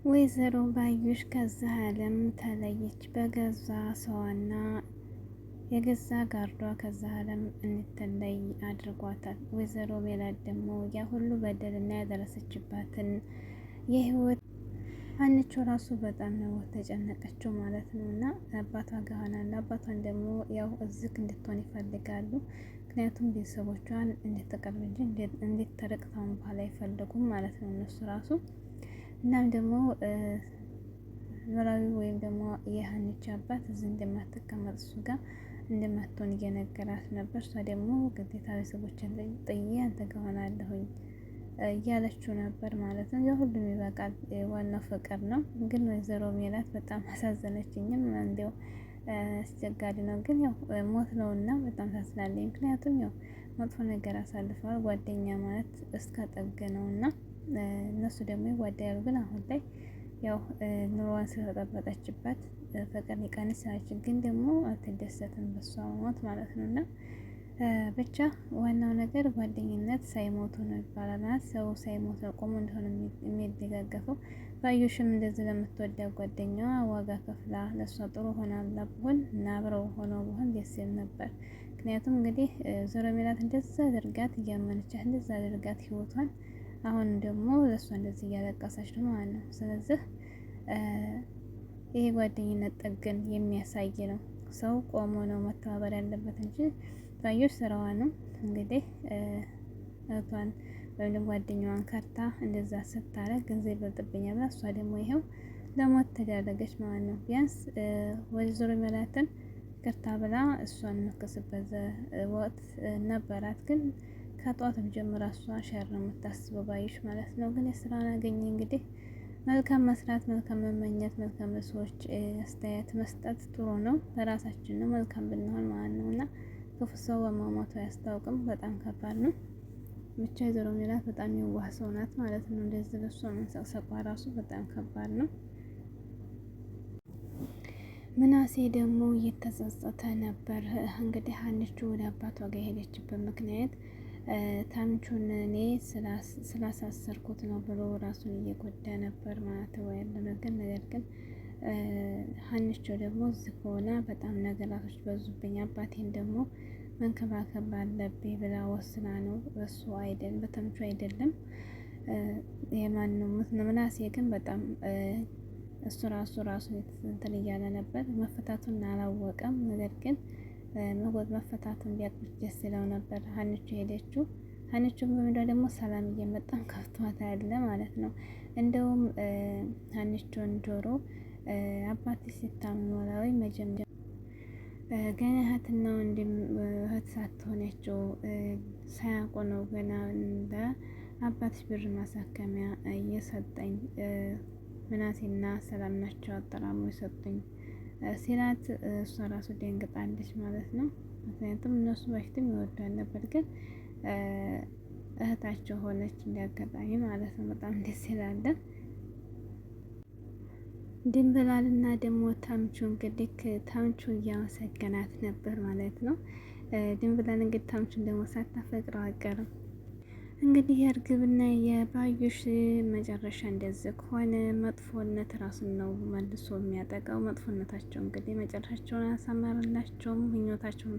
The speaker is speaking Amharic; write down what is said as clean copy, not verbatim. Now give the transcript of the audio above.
ወይዘሮ ባዩሽ ከዚህ ዓለም ተለየች። በገዛ ሰዋና የገዛ ጋርዷ ከዛ ዓለም እንድትለይ አድርጓታል። ወይዘሮ ሜላት ደግሞ ያ ሁሉ በደልና ያደረሰችባትን የህይወት አንቺ ራሱ በጣም ነው ተጨነቀችው ማለት ነው። እና አባቷ ጋር ሆናና አባቷን ደግሞ ያው እዝክ እንድትሆን ይፈልጋሉ። ምክንያቱም ቤተሰቦቿን እንድትቀርብ እንጂ እንድትርቅ ታውን በኋላ አይፈልጉም ማለት ነው እነሱ ራሱ። እናም ደግሞ ኖላዊ ወይም ደግሞ የሀኒች አባት እዚህ እንደማትቀመጥ እሱ ጋር እንደማትሆን እየነገራት ነበር። እሷ ደግሞ ግዴታ ቤተሰቦችን ጥዬ አንተ ጋር ሆናለሁኝ እያለችው ነበር ማለት ነው። የሁሉም ይበቃል፣ ዋናው ፍቅር ነው። ግን ወይዘሮ ሜላት በጣም አሳዘነችኝም። እንዲያው አስቸጋሪ ነው፣ ግን ያው ሞት ነውና በጣም ታስላለኝ። ምክንያቱም ያው መጥፎ ነገር አሳልፈዋል። ጓደኛ ማለት እስከ ጠግ ነውና እነሱ ደግሞ ይዋደዳሉ። ግን አሁን ላይ ያው ኑሮዋን ስለተጠበቀችበት ፍቅር ሊቀንስ አይችል፣ ግን ደግሞ አትደሰትም በሷ ሞት ማለት ነው። እና ብቻ ዋናው ነገር ጓደኝነት ሳይሞቱ ነው ይባላል። ሰው ሳይሞት ነው ቆሞ እንደሆነ የሚደጋገፈው። ባዩሽም እንደዚህ ለምትወዳ ጓደኛዋ ዋጋ ከፍላ ለእሷ ጥሩ ሆና ብሆን እና አብረው ሆነው ብሆን ደስ ይል ነበር። ምክንያቱም እንግዲህ ዞሮ ሜላት እንደዛ አድርጋት እያመነቻት እንደዛ አድርጋት ህይወቷን፣ አሁን ደግሞ ለእሷ እንደዚህ እያለቀሰች ነው ማለት ነው። ስለዚህ ይሄ ጓደኝነት ጥግን የሚያሳይ ነው። ሰው ቆሞ ነው መተባበር ያለበት እንጂ ባዩሽ ስራዋ ነው እንግዲህ እህቷን ወይም ደግሞ ጓደኛዋን ከርታ እንደዛ ስታረግ ገንዘብ ይበልጥብኛል ብላ እሷ ደግሞ ይሄው ለሞት ተዳረገች ማለት ነው። ቢያንስ ወይዘሮ ሜላትን ከርታ ብላ እሷን መከስበት ወቅት ነበራት። ግን ከጧትም ጀምራ እሷ ሸር ነው የምታስበው ባዩሽ ማለት ነው። ግን የስራን አገኘ እንግዲህ መልካም መስራት፣ መልካም መመኘት፣ መልካም ለሰዎች አስተያየት መስጠት ጥሩ ነው። ለራሳችን ነው መልካም ብንሆን ማለት ነው። እና ክፉ ሰው በማሟቱ አያስታውቅም። በጣም ከባድ ነው። ብቻ ወይዘሮ ሜላት በጣም የዋህ ሰው ናት ማለት ነው። እንደዚህ በሷ መንሰቅሰቋ ራሱ በጣም ከባድ ነው። ምናሴ ደግሞ እየተጸጸተ ነበር። እንግዲህ ሀኒቹ ወደ አባቷ ጋር የሄደችበት ምክንያት ታምቹን እኔ ስላሳሰርኩት ነው ብሎ ራሱን እየጎዳ ነበር ማለት ነው ያለ ነገር ግን ሀኒቹ ደግሞ እዚህ ከሆነ በጣም ነገራቶች በዙብኝ፣ አባቴን ደግሞ መንከባከብ አለብኝ ብላ ወስና ነው። እሱ አይደለም በተምቹ አይደለም የማንም ምናሴ ግን በጣም እሱ ራሱ እንትን እያለ ነበር። መፈታቱን አላወቀም። ነገር ግን መፈታቱን ቢያውቅ ደስ ይለው ነበር። ሀኒቹ ሄደችው። ሀኒቹን በሚለው ደግሞ ሰላም እየመጣም ከፍቷት ያለ ማለት ነው። እንደውም ሀኒቹን ጆሮ አባቴ ሲታመም ኖላዊ መጀመሪያ ገና እህትና ወንድም እህት ሳትሆነችው ሳያውቁ ነው ገና እንደ አባትሽ ብር ማሳከሚያ እየሰጠኝ ምናሴና ሰላም ናቸው አጠራሙ የሰጡኝ ሲላት እሷ ራሱ ደንግጣለች ማለት ነው። ምክንያቱም እነሱ በፊትም ይወዷል ነበር፣ ግን እህታቸው ሆነች እንዲያጋጣሚ ማለት ነው። በጣም ደስ ይላል። ድንብላልና ደግሞ ታምቹ እንግዲህ ታምቹ እያመሰገናት ነበር ማለት ነው። ድንብላል እንግዲህ ታምቹን ደግሞ ሳታፈቅረው አቀርም። እንግዲህ የእርግብና የባዩሽ መጨረሻ እንደዚህ ከሆነ መጥፎነት ራሱን ነው መልሶ የሚያጠቃው። መጥፎነታቸው እንግዲህ መጨረሻቸውን አያሳመርላቸውም። ምኞታቸውን